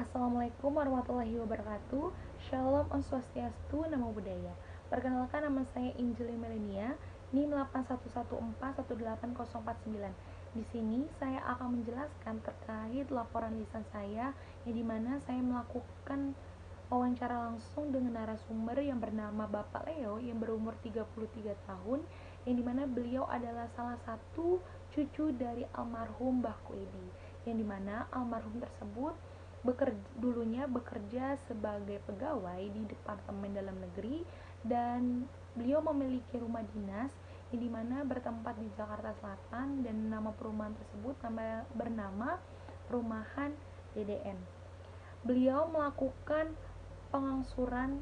Assalamualaikum warahmatullahi wabarakatuh. Shalom Om Swastiastu, Namo Buddhaya. Perkenalkan, nama saya Injili Melania, NIM 811418049. Di sini saya akan menjelaskan terkait laporan lisan saya, yang dimana saya melakukan wawancara langsung dengan narasumber yang bernama Bapak Leo yang berumur 33 tahun, yang dimana beliau adalah salah satu cucu dari almarhum Mbah Kuedi, yang dimana almarhum tersebut dulunya bekerja sebagai pegawai di Departemen Dalam Negeri, dan beliau memiliki rumah dinas yang dimana bertempat di Jakarta Selatan, dan nama perumahan tersebut bernama Perumahan DDN. Beliau melakukan pengangsuran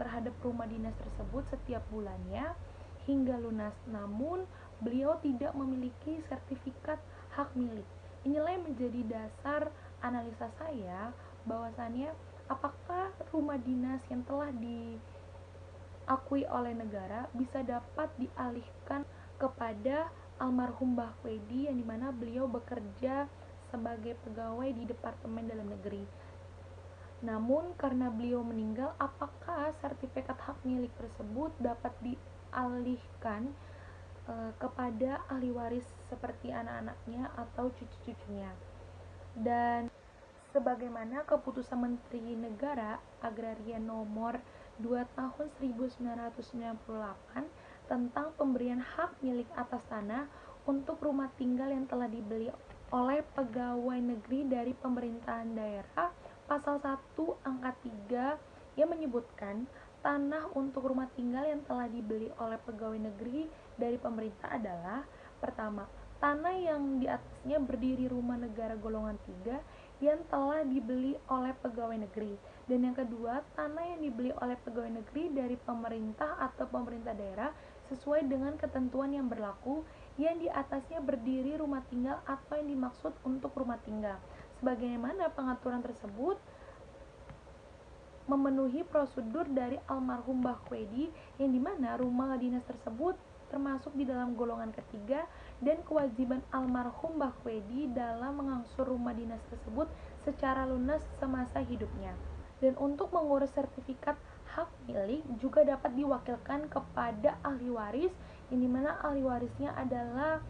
terhadap rumah dinas tersebut setiap bulannya hingga lunas, namun beliau tidak memiliki sertifikat hak milik. Inilah yang menjadi dasar analisa saya bahwasannya apakah rumah dinas yang telah diakui oleh negara bisa dapat dialihkan kepada almarhum Mbah Kuedi, yang dimana beliau bekerja sebagai pegawai di Departemen Dalam Negeri. Namun karena beliau meninggal, apakah sertifikat hak milik tersebut dapat dialihkan kepada ahli waris seperti anak-anaknya atau cucu-cucunya? Dan sebagaimana keputusan Menteri Negara Agraria nomor 2 tahun 1998 tentang pemberian hak milik atas tanah untuk rumah tinggal yang telah dibeli oleh pegawai negeri dari pemerintahan daerah, pasal 1 angka 3, yang menyebutkan tanah untuk rumah tinggal yang telah dibeli oleh pegawai negeri dari pemerintah adalah: pertama, tanah yang di atasnya berdiri rumah negara golongan 3 yang telah dibeli oleh pegawai negeri, dan yang kedua, tanah yang dibeli oleh pegawai negeri dari pemerintah atau pemerintah daerah sesuai dengan ketentuan yang berlaku, yang di atasnya berdiri rumah tinggal atau yang dimaksud untuk rumah tinggal. Sebagaimana pengaturan tersebut memenuhi prosedur dari almarhum Mbah Kuedi, yang dimana rumah dinas tersebut termasuk di dalam golongan ketiga, dan kewajiban almarhum Mbah Kuedi dalam mengangsur rumah dinas tersebut secara lunas semasa hidupnya. Dan untuk mengurus sertifikat hak milik juga dapat diwakilkan kepada ahli waris, yang dimana ahli warisnya adalah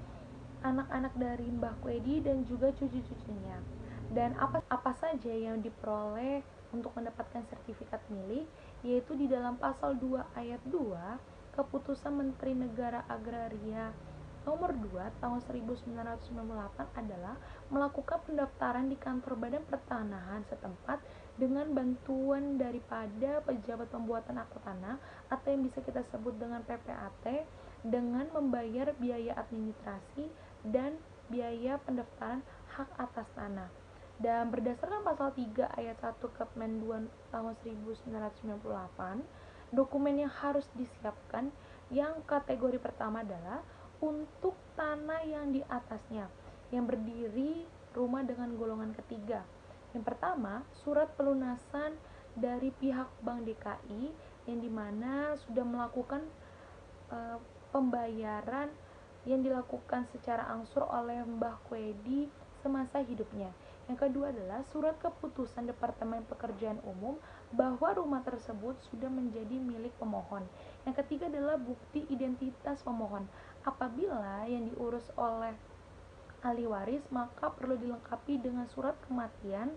anak-anak dari Mbah Kuedi dan juga cucu-cucunya. Dan apa saja yang diperoleh untuk mendapatkan sertifikat milik, yaitu di dalam pasal 2 ayat 2 Keputusan Menteri Negara Agraria nomor 2 tahun 1998 adalah melakukan pendaftaran di kantor Badan Pertanahan setempat dengan bantuan daripada pejabat pembuatan akta tanah atau yang bisa kita sebut dengan PPAT, dengan membayar biaya administrasi dan biaya pendaftaran hak atas tanah. Dan berdasarkan pasal 3 ayat 1 Kepmen 2 tahun 1998, dokumen yang harus disiapkan yang kategori pertama adalah untuk tanah yang di atasnya yang berdiri rumah dengan golongan ketiga. Yang pertama, surat pelunasan dari pihak Bank DKI, yang dimana sudah melakukan pembayaran yang dilakukan secara angsur oleh Mbah Kuedi semasa hidupnya. Yang kedua adalah surat keputusan Departemen Pekerjaan Umum bahwa rumah tersebut sudah menjadi milik pemohon. Yang ketiga adalah bukti identitas pemohon. Apabila yang diurus oleh ahli waris, maka perlu dilengkapi dengan surat kematian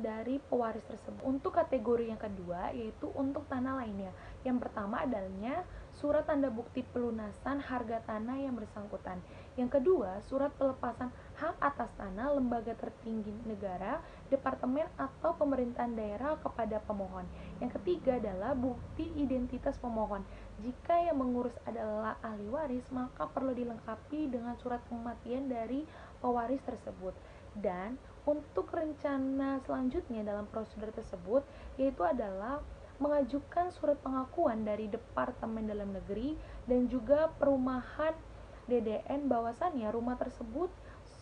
dari pewaris tersebut. Untuk kategori yang kedua, yaitu untuk tanah lainnya. Yang pertama adanya surat tanda bukti pelunasan harga tanah yang bersangkutan. Yang kedua, surat pelepasan hak atas tanah lembaga tertinggi negara, departemen atau pemerintahan daerah kepada pemohon. Yang ketiga adalah bukti identitas pemohon. Jika yang mengurus adalah ahli waris, maka perlu dilengkapi dengan surat kematian dari pewaris tersebut. Dan untuk rencana selanjutnya dalam prosedur tersebut, yaitu adalah mengajukan surat pengakuan dari Departemen Dalam Negeri dan juga Perumahan DDN bahwasannya rumah tersebut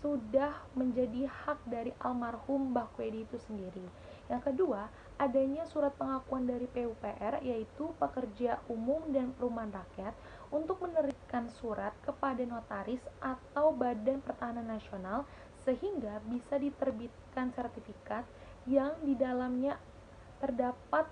sudah menjadi hak dari almarhum Mbah Kuedi itu sendiri. Yang kedua, adanya surat pengakuan dari PUPR, yaitu Pekerja Umum dan Perumahan Rakyat, untuk menerbitkan surat kepada notaris atau Badan Pertanahan Nasional sehingga bisa diterbitkan sertifikat yang di dalamnya terdapat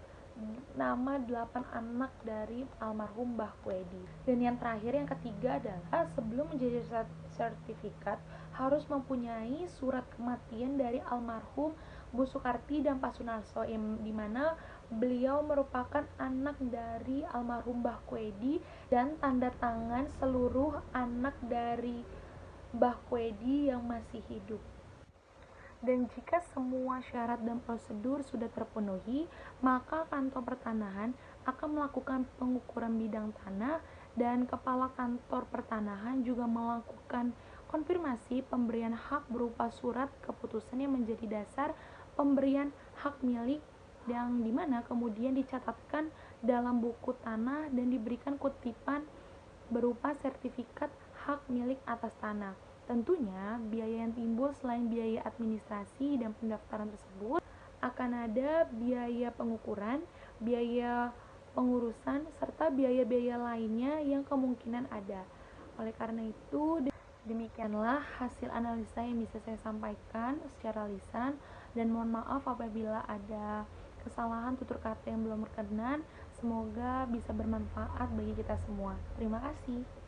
nama 8 anak dari almarhum Mbah Kwedi. Dan yang terakhir, yang ketiga adalah sebelum menjadi sertifikat harus mempunyai surat kematian dari almarhum Bu Sukarti dan Pak Sunarso, yang dimana beliau merupakan anak dari almarhum Mbah Kwedi, dan tanda tangan seluruh anak dari Mbah Kwedi yang masih hidup. Dan jika semua syarat dan prosedur sudah terpenuhi, maka kantor pertanahan akan melakukan pengukuran bidang tanah, dan kepala kantor pertanahan juga melakukan konfirmasi pemberian hak berupa surat keputusan yang menjadi dasar pemberian hak milik, yang dimana kemudian dicatatkan dalam buku tanah dan diberikan kutipan berupa sertifikat hak milik atas tanah. Tentunya, biaya yang timbul selain biaya administrasi dan pendaftaran tersebut, akan ada biaya pengukuran, biaya pengurusan, serta biaya-biaya lainnya yang kemungkinan ada. Oleh karena itu, demikianlah hasil analisa yang bisa saya sampaikan secara lisan, dan mohon maaf apabila ada kesalahan tutur kata yang belum berkenan. Semoga bisa bermanfaat bagi kita semua. Terima kasih.